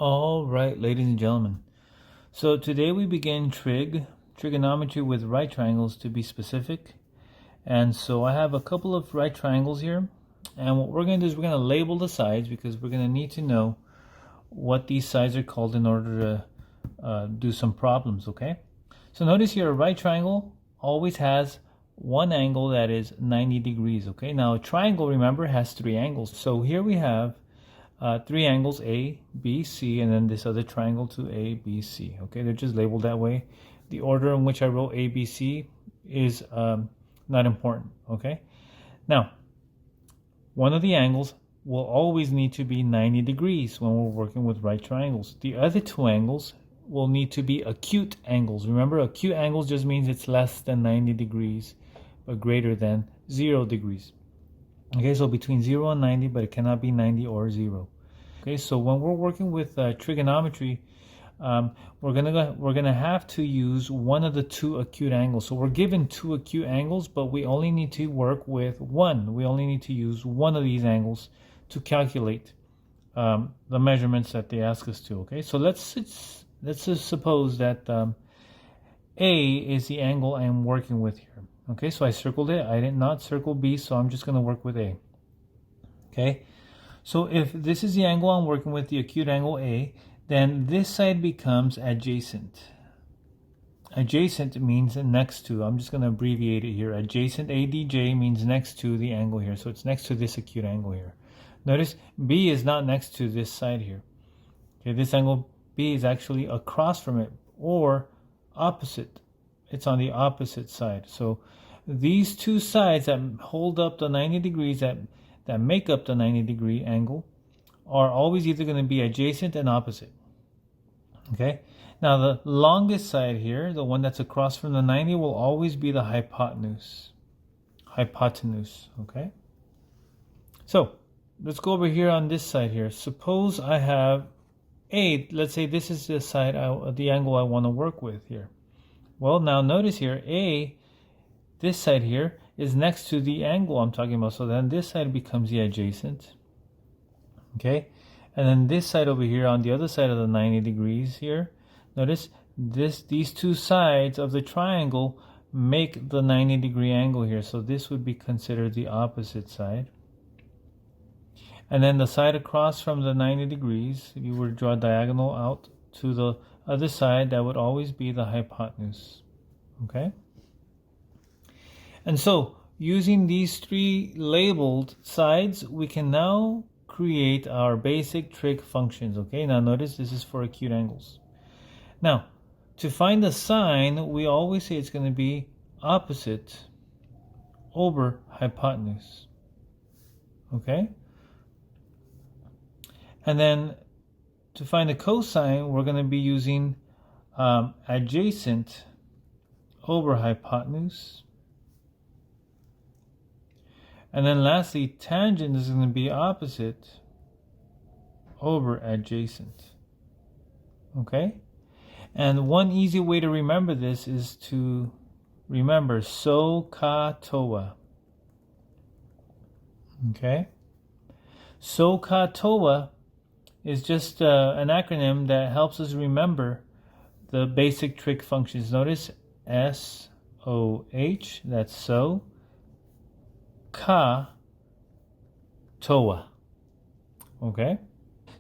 All right, ladies and gentlemen. So today we begin trigonometry with right triangles to be specific. And so I have a couple of right triangles here. And what we're going to do is we're going to label the sides because we're going to need to know what these sides are called in order to do some problems, okay? So notice here a right triangle always has one angle that is 90 degrees, okay? Now a triangle, remember, has three angles. So here we have three angles A, B, C, and then this other triangle to A, B, C. Okay, they're just labeled that way. The order in which I wrote A, B, C is not important. Okay, now one of the angles will always need to be 90 degrees when we're working with right triangles. The other two angles will need to be acute angles. Remember, acute angles just means it's less than 90 degrees but greater than 0 degrees. Okay, so between 0 and 90, but it cannot be 90 or 0. Okay, so when we're working with trigonometry, we're gonna have to use one of the two acute angles. So we're given two acute angles, but we only need to work with one. We only need to use one of these angles to calculate the measurements that they ask us to. Okay, so let's just suppose that A is the angle I'm working with here. Okay, so I circled it. I did not circle B, so I'm just going to work with A. Okay, so if this is the angle I'm working with, the acute angle A, then this side becomes adjacent. Adjacent means next to. I'm just going to abbreviate it here. Adjacent, ADJ, means next to the angle here. So it's next to this acute angle here. Notice B is not next to this side here. Okay, this angle B is actually across from it or opposite. It's on the opposite side. So these two sides that hold up the 90 degrees, that make up the 90 degree angle, are always either going to be adjacent and opposite. Okay, now the longest side here, the one that's across from the 90, will always be the hypotenuse. Okay, so let's go over here on this side here. Suppose I have A, let's say this is the side, the angle I want to work with here. Well, now notice here, A, this side here, is next to the angle I'm talking about. So then this side becomes the adjacent. Okay? And then this side over here on the other side of the 90 degrees here, notice these two sides of the triangle make the 90 degree angle here. So this would be considered the opposite side. And then the side across from the 90 degrees, if you were to draw a diagonal out to the other side, that would always be the hypotenuse. Okay? And so, using these three labeled sides, we can now create our basic trig functions. Okay? Now notice this is for acute angles. Now, to find the sine, we always say it's going to be opposite over hypotenuse. Okay? And then to find the cosine, we're going to be using adjacent over hypotenuse. And then lastly, tangent is going to be opposite over adjacent. Okay? And one easy way to remember this is to remember SOH-CAH-TOA. Okay? SOH-CAH-TOA is just an acronym that helps us remember the basic trig functions. Notice SOH, that's so, CAH, TOA. Okay?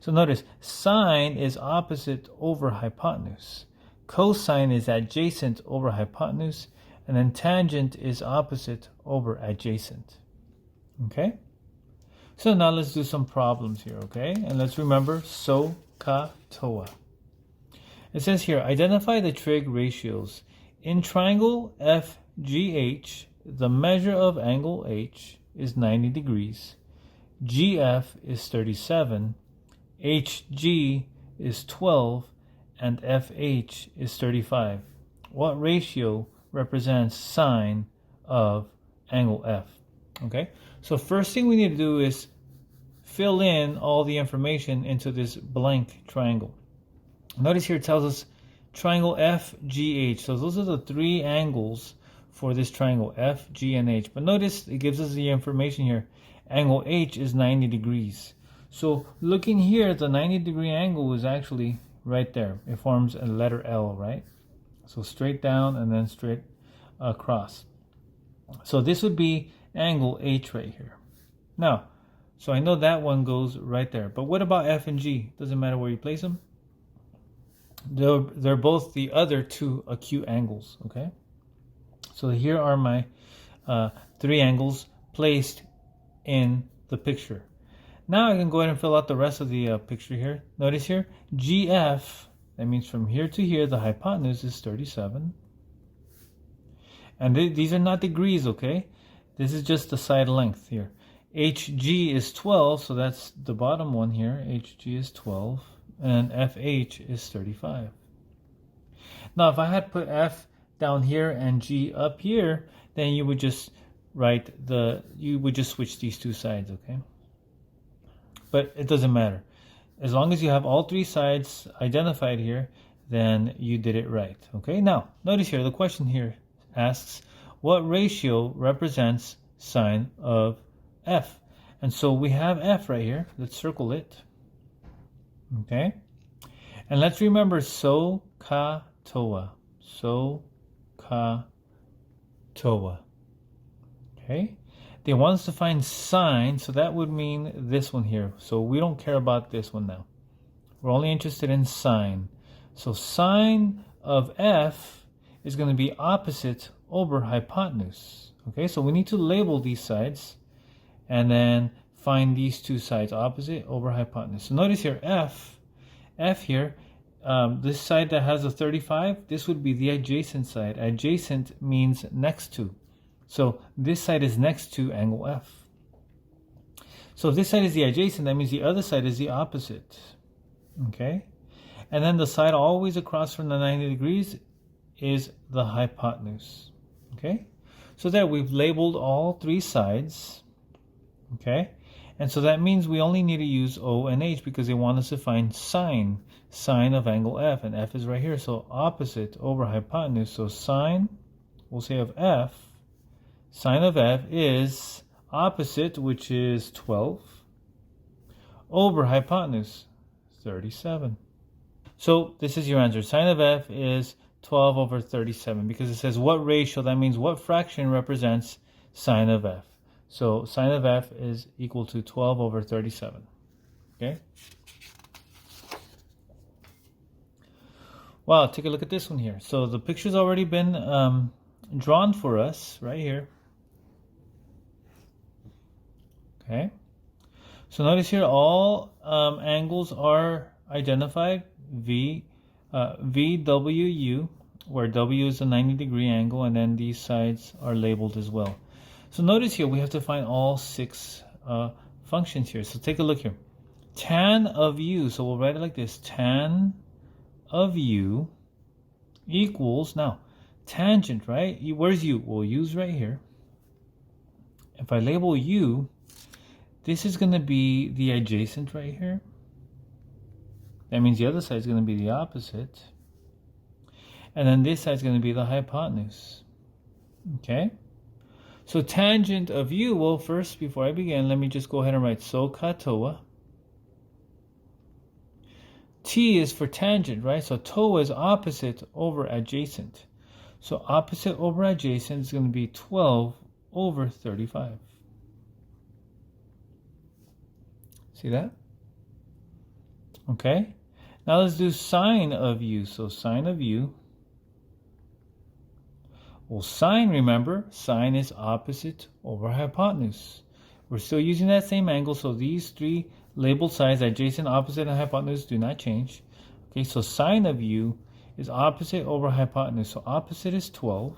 So notice sine is opposite over hypotenuse. Cosine is adjacent over hypotenuse. And then tangent is opposite over adjacent. Okay? So now let's do some problems here, okay? And let's remember SOH-CAH-TOA. It says here, identify the trig ratios. In triangle FGH, the measure of angle H is 90 degrees. GF is 37. HG is 12. And FH is 35. What ratio represents sine of angle F? Okay, so first thing we need to do is fill in all the information into this blank triangle. Notice here it tells us triangle FGH. So those are the three angles for this triangle, F, G, and H. But notice it gives us the information here. Angle H is 90 degrees. So looking here, the 90-degree angle is actually right there. It forms a letter L, right? So straight down and then straight across. So this would be angle H right here. Now, so I know that one goes right there. But what about F and G? Doesn't matter where you place them. They're both the other two acute angles, okay? So here are my three angles placed in the picture. Now I can go ahead and fill out the rest of the picture here. Notice here, GF, that means from here to here, the hypotenuse is 37. And these are not degrees, okay? This is just the side length here. HG is 12, so that's the bottom one here. HG is 12, and FH is 35. Now, if I had put F down here and G up here, then you would just switch these two sides, okay? But it doesn't matter. As long as you have all three sides identified here, then you did it right, okay? Now, notice here, the question here asks, what ratio represents sine of F? And so we have F right here. Let's circle it, okay? And let's remember SOH-CAH-TOA. SOH-CAH-TOA. Okay? They want us to find sine, so that would mean this one here. So we don't care about this one now. We're only interested in sine. So sine of F is going to be opposite over hypotenuse. Okay, so we need to label these sides and then find these two sides, opposite over hypotenuse. So notice here, F here, this side that has a 35, this would be the adjacent side. Adjacent means next to. So this side is next to angle F. So if this side is the adjacent, that means the other side is the opposite. Okay? And then the side always across from the 90 degrees is the hypotenuse. Okay? So there we've labeled all three sides. Okay? And so that means we only need to use O and H because they want us to find sine of angle F. And F is right here. So opposite over hypotenuse. So sine, we'll say of F, sine of F is opposite, which is 12, over hypotenuse, 37. So this is your answer. Sine of F is 12 over 37 because it says what ratio, that means what fraction represents sine of F. So sine of F is equal to 12 over 37. Okay? Wow, take a look at this one here. So the picture's already been drawn for us right here. Okay, so notice here all angles are identified. VWU, where W is a 90-degree angle, and then these sides are labeled as well. So notice here we have to find all six functions here. So take a look here. Tan of U, so we'll write it like this. Tan of U equals, now, tangent, right? Where's U? Well, U's right here. If I label U, this is going to be the adjacent right here. That means the other side is going to be the opposite. And then this side is going to be the hypotenuse. Okay? So tangent of U, well, first, before I begin, let me just go ahead and write SOH-CAH-TOA. T is for tangent, right? So TOA is opposite over adjacent. So opposite over adjacent is going to be 12 over 35. See that? Okay. Now let's do sine of U. So sine of U. Well, sine, remember, sine is opposite over hypotenuse. We're still using that same angle, so these three labeled sides, adjacent, opposite, and hypotenuse, do not change. Okay, so sine of U is opposite over hypotenuse. So opposite is 12,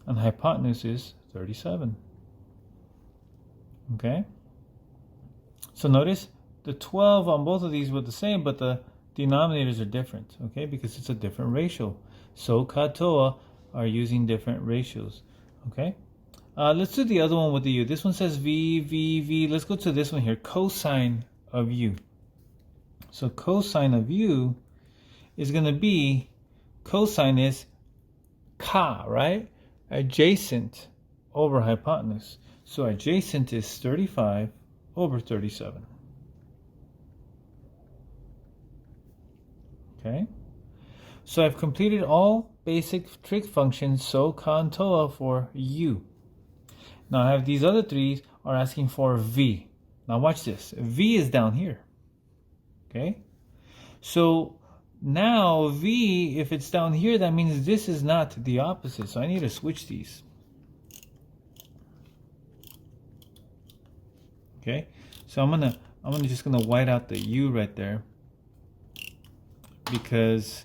and hypotenuse is 37. Okay? So notice the 12 on both of these were the same, but the denominators are different, okay, because it's a different ratio. So SOH-CAH-TOA are using different ratios, okay. Let's do the other one with the U. This one says V. Let's go to this one here, cosine of U. So cosine of U is going to be, cosine is CA, right? Adjacent over hypotenuse. So adjacent is 35 over 37. Okay. So I've completed all basic trig functions SOH-CAH-TOA for U. Now I have these other three are asking for V. Now watch this. V is down here. Okay. So now V, if it's down here, that means this is not the opposite. So I need to switch these. Okay. So I'm just gonna white out the U right there because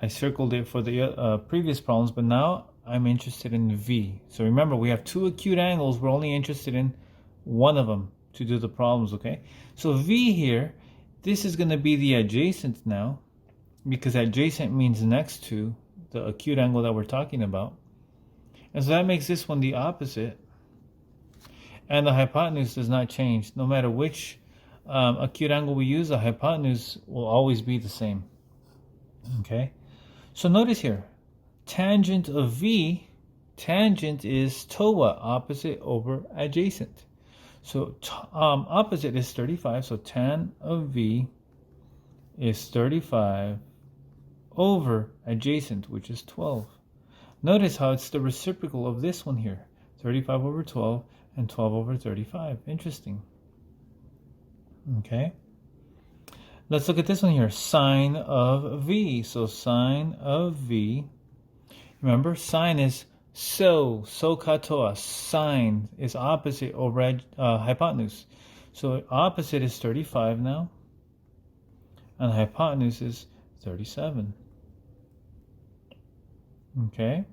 I circled it for the previous problems, but now I'm interested in V. So remember, we have two acute angles. We're only interested in one of them to do the problems, okay? So V here, this is going to be the adjacent now, because adjacent means next to the acute angle that we're talking about. And so that makes this one the opposite. And the hypotenuse does not change. No matter which acute angle we use, the hypotenuse will always be the same, okay? So notice here, tangent of V, tangent is TOA, opposite over adjacent. So opposite is 35, so tan of V is 35 over adjacent, which is 12. Notice how it's the reciprocal of this one here, 35 over 12 and 12 over 35. Interesting. Okay. Let's look at this one here, sine of V. So sine of V, remember sine is SOH-CAH-TOA. Sine is opposite over hypotenuse. So opposite is 35 now, and hypotenuse is 37. Okay.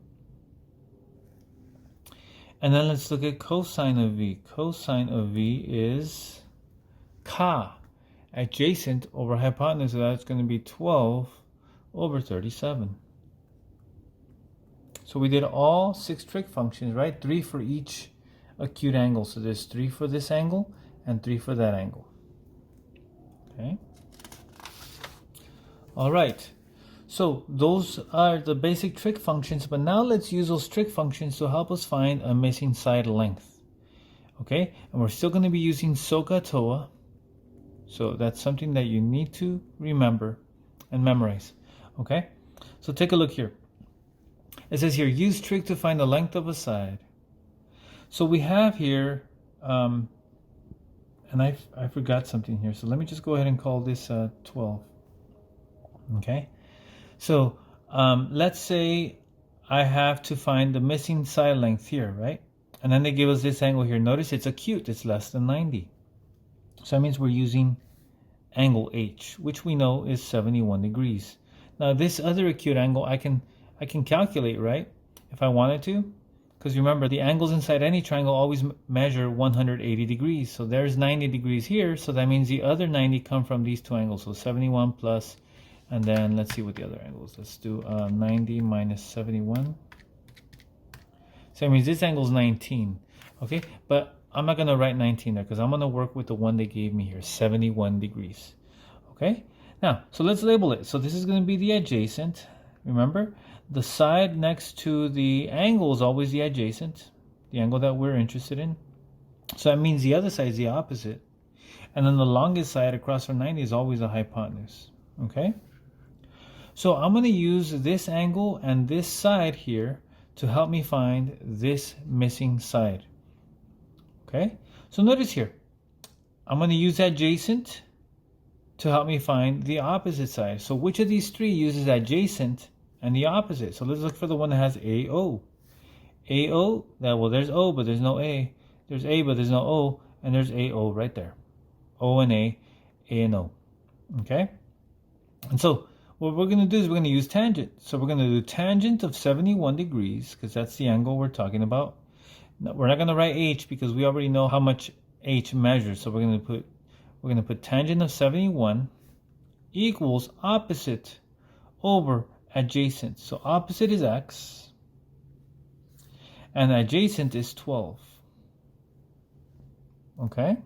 And then let's look at cosine of V. Cosine of V is CAH, adjacent over hypotenuse, so that's going to be 12 over 37. So we did all 6 trig functions, right? 3 for each acute angle. So there's 3 for this angle and 3 for that angle. Okay. All right. So those are the basic trig functions, but now let's use those trig functions to help us find a missing side length. Okay, and we're still going to be using SOH-CAH-TOA. So that's something that you need to remember and memorize. Okay, so take a look here. It says here, use trig to find the length of a side. So we have here, and I forgot something here. So let me just go ahead and call this 12. Okay, so let's say I have to find the missing side length here, right? And then they give us this angle here. Notice it's acute, it's less than 90. So that means we're using angle H, which we know is 71 degrees. Now this other acute angle I can calculate, right? If I wanted to. Because remember, the angles inside any triangle always measure 180 degrees. So there's 90 degrees here. So that means the other 90 come from these two angles. So 71 plus, and then let's see what the other angle is. Let's do 90 minus 71. So that means this angle is 19. Okay, but I'm not going to write 19 there because I'm going to work with the one they gave me here, 71 degrees. Okay, now, so let's label it. So this is going to be the adjacent. Remember, the side next to the angle is always the adjacent, the angle that we're interested in. So that means the other side is the opposite. And then the longest side across from 90 is always the hypotenuse. Okay, so I'm going to use this angle and this side here to help me find this missing side. Okay, so notice here, I'm going to use adjacent to help me find the opposite side. So which of these three uses adjacent and the opposite? So let's look for the one that has AO. AO, well, there's O, but there's no A. There's A, but there's no O, and there's AO right there. O and A and O. Okay? And so what we're going to do is we're going to use tangent. So we're going to do tangent of 71 degrees, because that's the angle we're talking about. Now, we're not going to write H because we already know how much H measures. So we're going to put tangent of 71 equals opposite over adjacent. So opposite is X and adjacent is 12. Okay?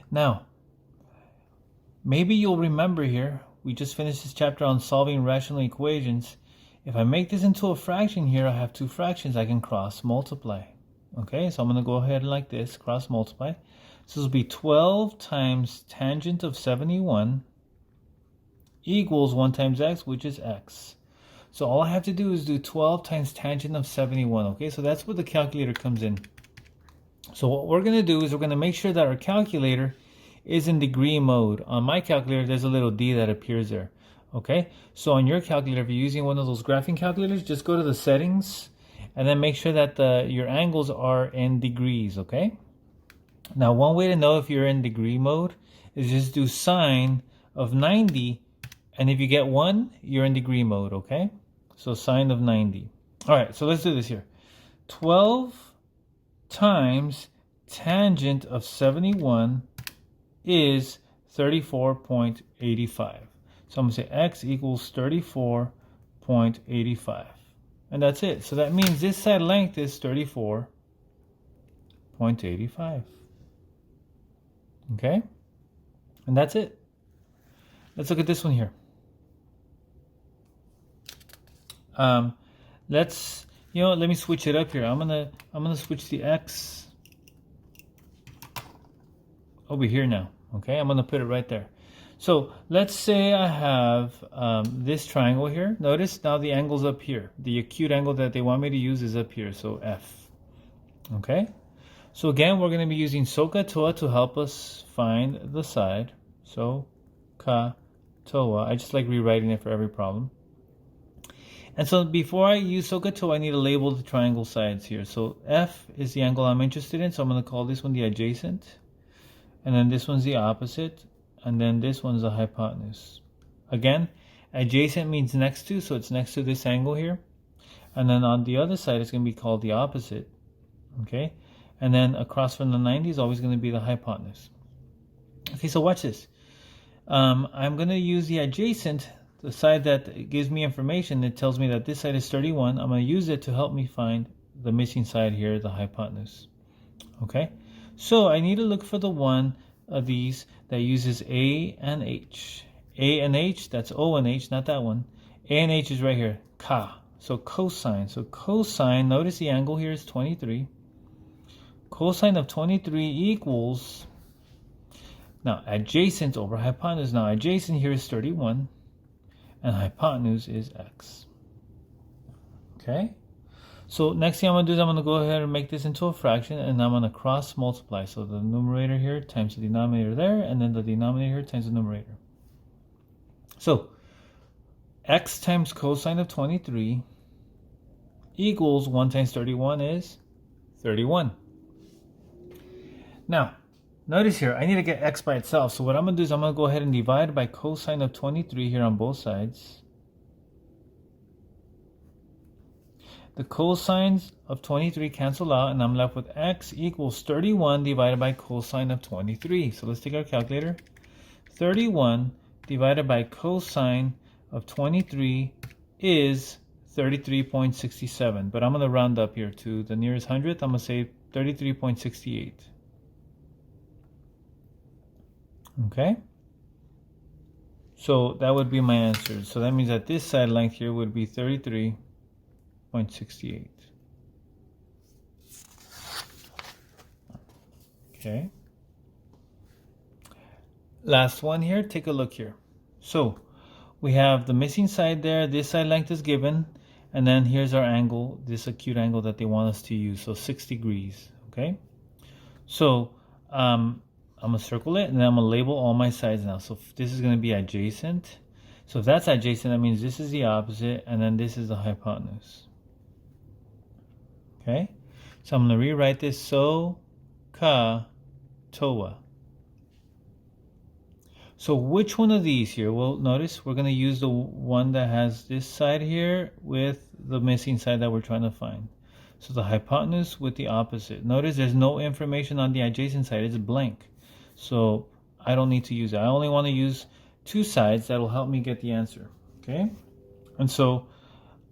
Now, maybe you'll remember here, we just finished this chapter on solving rational equations. If I make this into a fraction here, I have two fractions I can cross multiply. Okay, so I'm going to go ahead like this, cross multiply. So this will be 12 times tangent of 71 equals 1 times x, which is x. So all I have to do is do 12 times tangent of 71, okay? So that's where the calculator comes in. So what we're going to do is we're going to make sure that our calculator is in degree mode. On my calculator, there's a little D that appears there, okay? So on your calculator, if you're using one of those graphing calculators, just go to the settings and then make sure that your angles are in degrees, okay? Now, one way to know if you're in degree mode is just do sine of 90, and if you get 1, you're in degree mode, okay? So sine of 90. All right, so let's do this here. 12 times tangent of 71 is 34.85. So I'm going to say x equals 34.85. And that's it. So that means this side length is 34.85. Okay? And that's it. Let's look at this one here. Let me switch it up here. I'm gonna switch the x over here now. Okay, I'm gonna put it right there. So let's say I have this triangle here. Notice now the angle's up here. The acute angle that they want me to use is up here, so F. Okay, so again, we're gonna be using SOH-CAH-TOA to help us find the side. SOH-CAH-TOA. I just like rewriting it for every problem. And so before I use SOH-CAH-TOA, I need to label the triangle sides here. So F is the angle I'm interested in, so I'm going to call this one the adjacent. And then this one's the opposite. And then this one's the hypotenuse. Again, adjacent means next to, so it's next to this angle here. And then on the other side, it's going to be called the opposite. Okay? And then across from the 90 is always going to be the hypotenuse. Okay, so watch this. I'm going to use the adjacent, the side that gives me information that tells me that this side is 31. I'm going to use it to help me find the missing side here, the hypotenuse. Okay, so I need to look for the one of these that uses A and H. A and H, that's O and H, not that one. A and H is right here, Ka. So cosine. So cosine, notice the angle here is 23. Cosine of 23 equals, now adjacent over hypotenuse. Now adjacent here is 31. And hypotenuse is x. Okay? So next thing I'm going to do is I'm going to go ahead and make this into a fraction, and I'm going to cross multiply. So the numerator here times the denominator there, and then the denominator here times the numerator. So x times cosine of 23 equals 1 times 31 is 31. Now, notice here, I need to get x by itself. So what I'm going to do is I'm going to go ahead and divide by cosine of 23 here on both sides. The cosines of 23 cancel out, and I'm left with x equals 31 divided by cosine of 23. So let's take our calculator. 31 divided by cosine of 23 is 33.67. But I'm going to round up here to the nearest hundredth. I'm going to say 33.68. Okay, so that would be my answer. So that means that this side length here would be 33.68. Okay, last one here, take a look here. So we have the missing side there, this side length is given, and then here's our angle, this acute angle that they want us to use, so 6 degrees. Okay, so I'm going to circle it, and then I'm going to label all my sides now. So this is going to be adjacent. So if that's adjacent, that means this is the opposite, and then this is the hypotenuse. Okay? So I'm going to rewrite this SOH-CAH-TOA. So which one of these here? Well, notice we're going to use the one that has this side here with the missing side that we're trying to find. So the hypotenuse with the opposite. Notice there's no information on the adjacent side. It's blank. So I don't need to use it. I only want to use two sides that will help me get the answer. Okay? And so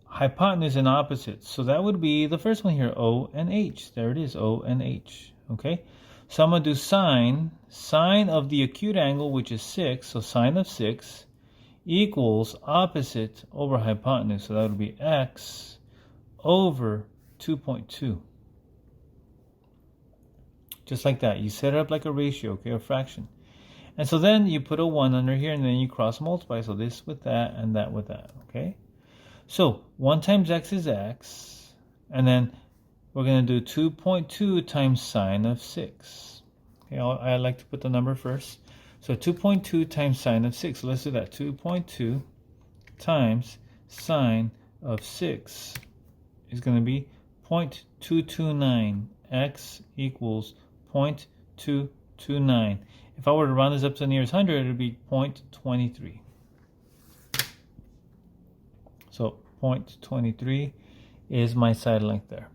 hypotenuse and opposite. So that would be the first one here, O and H. There it is, O and H. Okay? So I'm going to do sine of the acute angle, which is 6. So sine of 6 equals opposite over hypotenuse. So that would be x over 2.2. Just like that. You set it up like a ratio, okay, a fraction. And so then you put a 1 under here, and then you cross multiply. So this with that, and that with that, okay? So 1 times x is x, and then we're going to do 2.2 times sine of 6. Okay, I like to put the number first. So 2.2 times sine of 6. So let's do that. 2.2 times sine of 6 is going to be 0.229. X equals 0.229. If I were to round this up to the nearest 100, it would be 0.23. So 0.23 is my side length there.